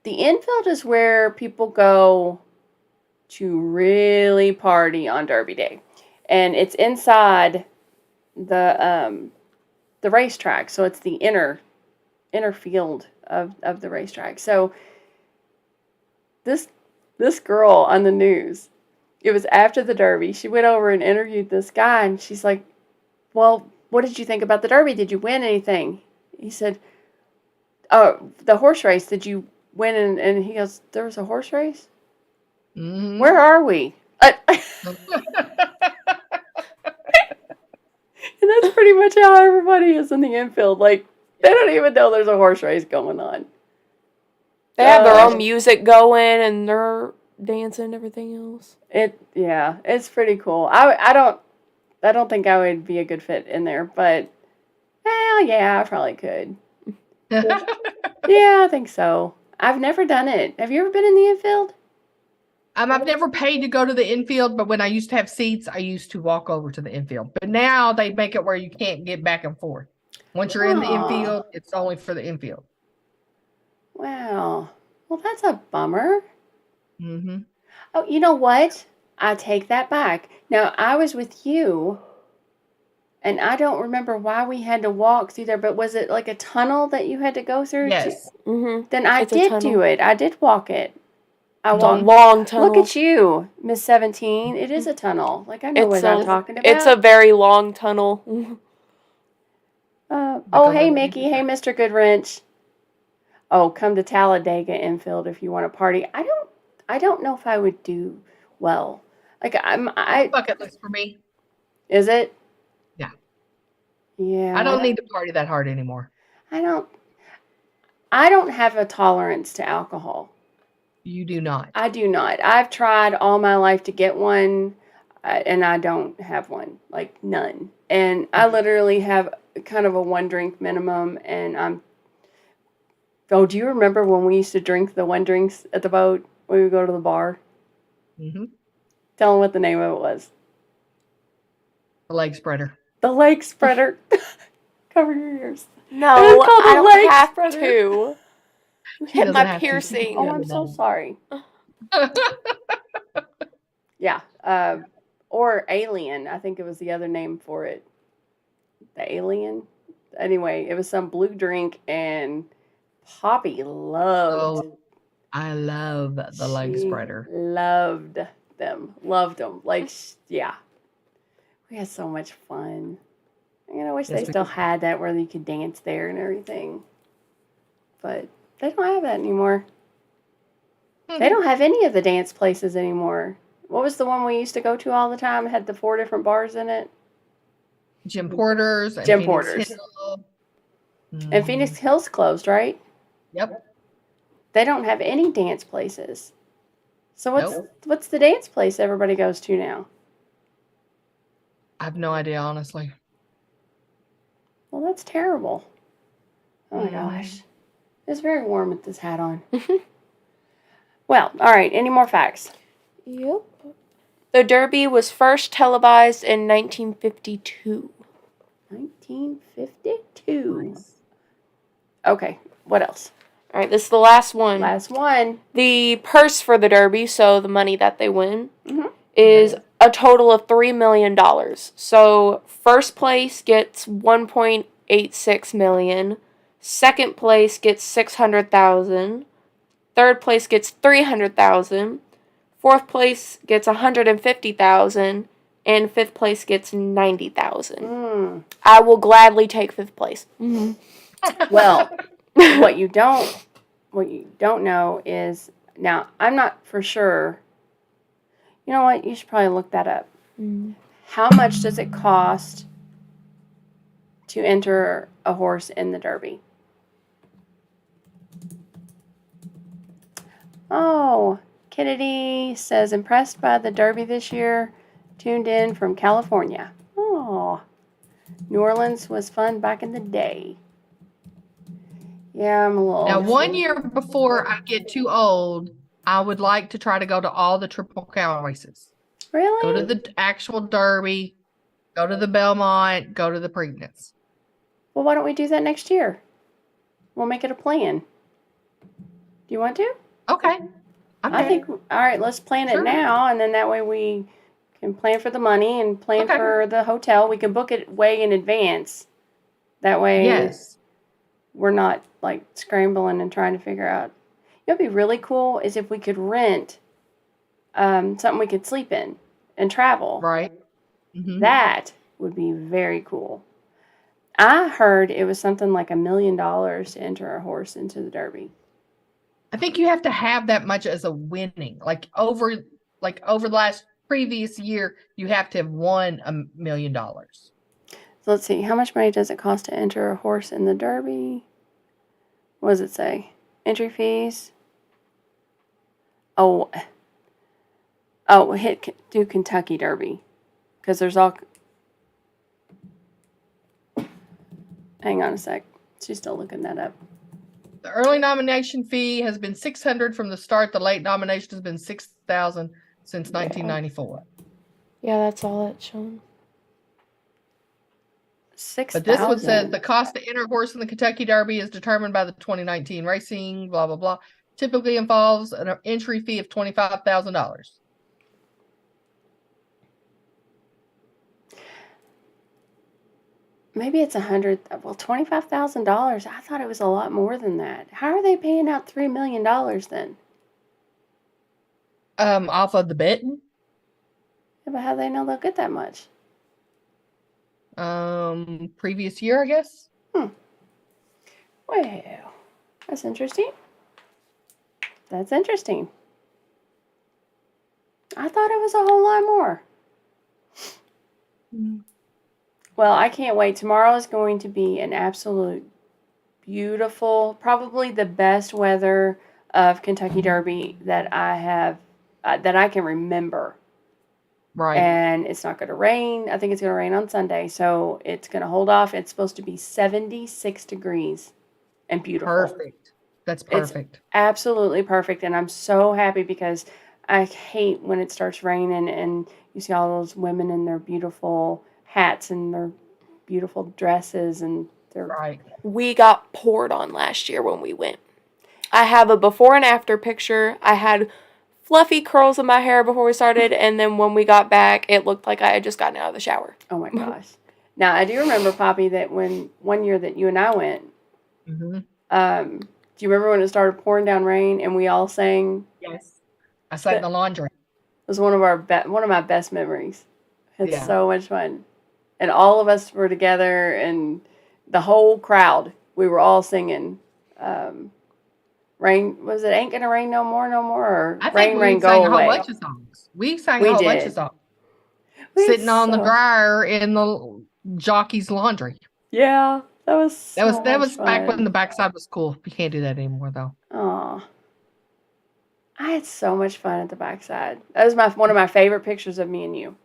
is where people go to really party on Derby Day. And it's inside the racetrack. So it's the inner field of the racetrack. So this girl on the news, it was after the Derby, she went over and interviewed this guy, and she's like, well, what did you think about the Derby? Did you win anything? He said, oh, the horse race. Did you win? And he goes, there was a horse race? Mm-hmm. Where are we? And that's pretty much how everybody is in the infield. Like, they don't even know there's a horse race going on. They have their own music going and they're dancing and everything else. It's pretty cool. I don't think I would be a good fit in there, but well, yeah, I probably could. Yeah, I think so. I've never done it. Have you ever been in the infield? I've never paid to go to the infield, but when I used to have seats, I used to walk over to the infield. But now they make it where you can't get back and forth. Once you're in the infield, it's only for the infield. Wow. Well, that's a bummer. Mm-hmm. Oh, you know what? I take that back. Now, I was with you, and I don't remember why we had to walk through there, but was it like a tunnel that you had to go through? Yes. Mm-hmm. Then I did do it. I did walk it. It's a long tunnel. Look at you, Miss 17. It is a tunnel. Like, I know what I'm talking about. It's a very long tunnel. Hey, Mickey. Hey, Mr. Goodwrench. Oh, come to Talladega infield if you want to party. I don't know if I would do well. Like, bucket list for me. Is it? Yeah. Yeah. I don't need to party that hard anymore. I don't have a tolerance to alcohol. You do not. I do not. I've tried all my life to get one, and I don't have one. Like, none. And I literally have kind of a 1 drink minimum, and Oh, do you remember when we used to drink the 1 drinks at the boat when we would go to the bar? Mm-hmm. Tell them what the name of it was. The leg spreader. The leg spreader. Cover your ears. No, I don't have to. You hit my piercing. Oh, I'm so sorry. Yeah. Or Alien. I think it was the other name for it. The Alien. Anyway, it was some blue drink, and Poppy loved. Oh, I love the leg spreader. Loved them. Like, yeah. We had so much fun. I wish they still had that where you could dance there and everything. But they don't have that anymore. They don't have any of the dance places anymore. What was the one we used to go to all the time? It had the 4 different bars in it. Jim Porter's. And Jim Porter's. And Phoenix Hill's closed, right? Yep. They don't have any dance places. So what's the dance place everybody goes to now? I have no idea, honestly. Well, that's terrible. Oh my gosh. It's very warm with this hat on. Well, all right. Any more facts? Yep. The Derby was first televised in 1952. 1952. Nice. Okay. What else? All right. This is the last one. Last one. The purse for the Derby, so the money that they win, is a total of $3 million. So first place gets $1.86 million. Second place gets $600,000. Third place gets $300,000. Fourth place gets $150,000. And fifth place gets $90,000. I will gladly take fifth place. Well, what you don't know is, now I'm not for sure. You know what? You should probably look that up. How much does it cost to enter a horse in the Derby? Oh, Kennedy says, impressed by the Derby this year. Tuned in from California. Oh, New Orleans was fun back in the day. Yeah, I'm a little. Now, 1 year before I get too old, I would like to try to go to all the Triple Crown races. Really? Go to the actual Derby, go to the Belmont, go to the Preakness. Well, why don't we do that next year? We'll make it a plan. Do you want to? Okay. I think, all right, let's plan it now, and then that way we can plan for the money and plan for the hotel. We can book it way in advance. That way we're not, like, scrambling and trying to figure out. You know what would be really cool is if we could rent something we could sleep in and travel. Right. That would be very cool. I heard it was something like $1 million to enter a horse into the Derby. I think you have to have that much as a winning. Like over the last previous year, you have to have won $1 million. So let's see. How much money does it cost to enter a horse in the Derby? What does it say? Entry fees. Oh, do Kentucky Derby. Because there's all... Hang on a sec. She's still looking that up. The early nomination fee has been $600 from the start. The late nomination has been $6,000 since 1994. Yeah, that's all it's showing. But this one says the cost to enter a horse in the Kentucky Derby is determined by the 2019 racing, blah, blah, blah. Typically involves an entry fee of $25,000. Maybe it's $25,000. I thought it was a lot more than that. How are they paying out $3 million then? Off of the betting. Yeah, but how do they know they'll get that much? Previous year, I guess. Well, that's interesting. That's interesting. I thought it was a whole lot more. Well, I can't wait. Tomorrow is going to be an absolute beautiful, probably the best weather of Kentucky Derby that I have, that I can remember. Right. And it's not going to rain. I think it's going to rain on Sunday, so it's going to hold off. It's supposed to be 76 degrees and beautiful. Perfect. That's perfect. It's absolutely perfect, and I'm so happy because I hate when it starts raining and you see all those women in their beautiful hats and their beautiful dresses and their... Right. We got poured on last year when we went. I have a before and after picture. I had fluffy curls in my hair before we started, and then when we got back, it looked like I had just gotten out of the shower. Oh my gosh. Now, I do remember, Poppy, that when one year that you and I went, do you remember when it started pouring down rain and we all sang? Yes. I sat in the laundry. It was one of my best memories. It's so much fun. And all of us were together, and the whole crowd, we were all singing, Rain, was it Ain't Gonna Rain No More, or Rain, Go Away? We sang a whole bunch of songs. We sang a whole bunch of songs. Sitting on the dryer in the jockey's laundry. Yeah, that was that was back when the backside was cool. You can't do that anymore, though. Oh, I had so much fun at the backside. That was one of my favorite pictures of me and you.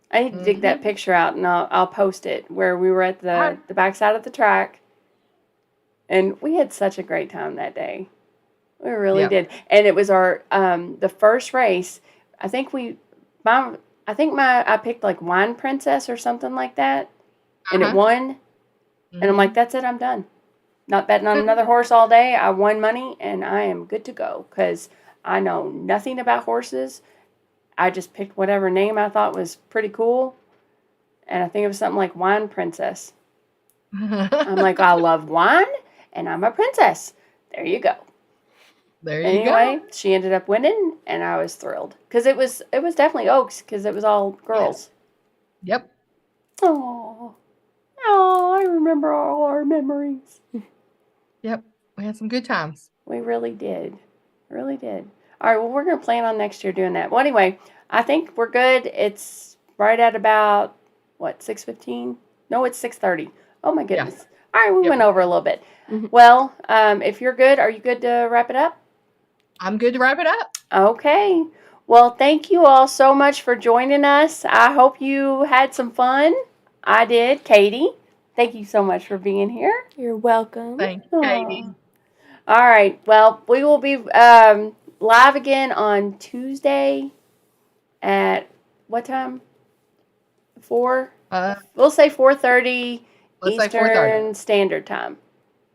I need to dig that picture out, and I'll post it, where we were at the backside of the track, and we had such a great time that day. We really did, and it was our the first race. I think I picked like Wine Princess or something like that, and it won. And I'm like, that's it, I'm done. Not betting on another horse all day. I won money, and I am good to go because I know nothing about horses. I just picked whatever name I thought was pretty cool, and I think it was something like Wine Princess. I'm like, I love wine, and I'm a princess. There you go. Anyway, she ended up winning, and I was thrilled because it was definitely Oaks because it was all girls. Yep. Oh, I remember all our memories. Yep, we had some good times. We really did. Really did. All right, well, we're going to plan on next year doing that. Well, anyway, I think we're good. It's right at about, 6:15? No, it's 6:30. Oh, my goodness. Yeah. All right, we went over a little bit. Well, if you're good, are you good to wrap it up? I'm good to wrap it up. Okay. Well, thank you all so much for joining us. I hope you had some fun. I did. Katie, thank you so much for being here. You're welcome. Thank you, Katie. All right. Well, we will be live again on Tuesday at what time? 4? We'll say 4:30 Eastern Standard Time.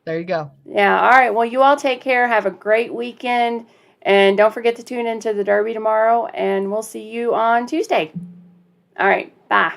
There you go. Yeah. All right. Well, you all take care. Have a great weekend. And don't forget to tune into the Derby tomorrow. And we'll see you on Tuesday. All right. Bye.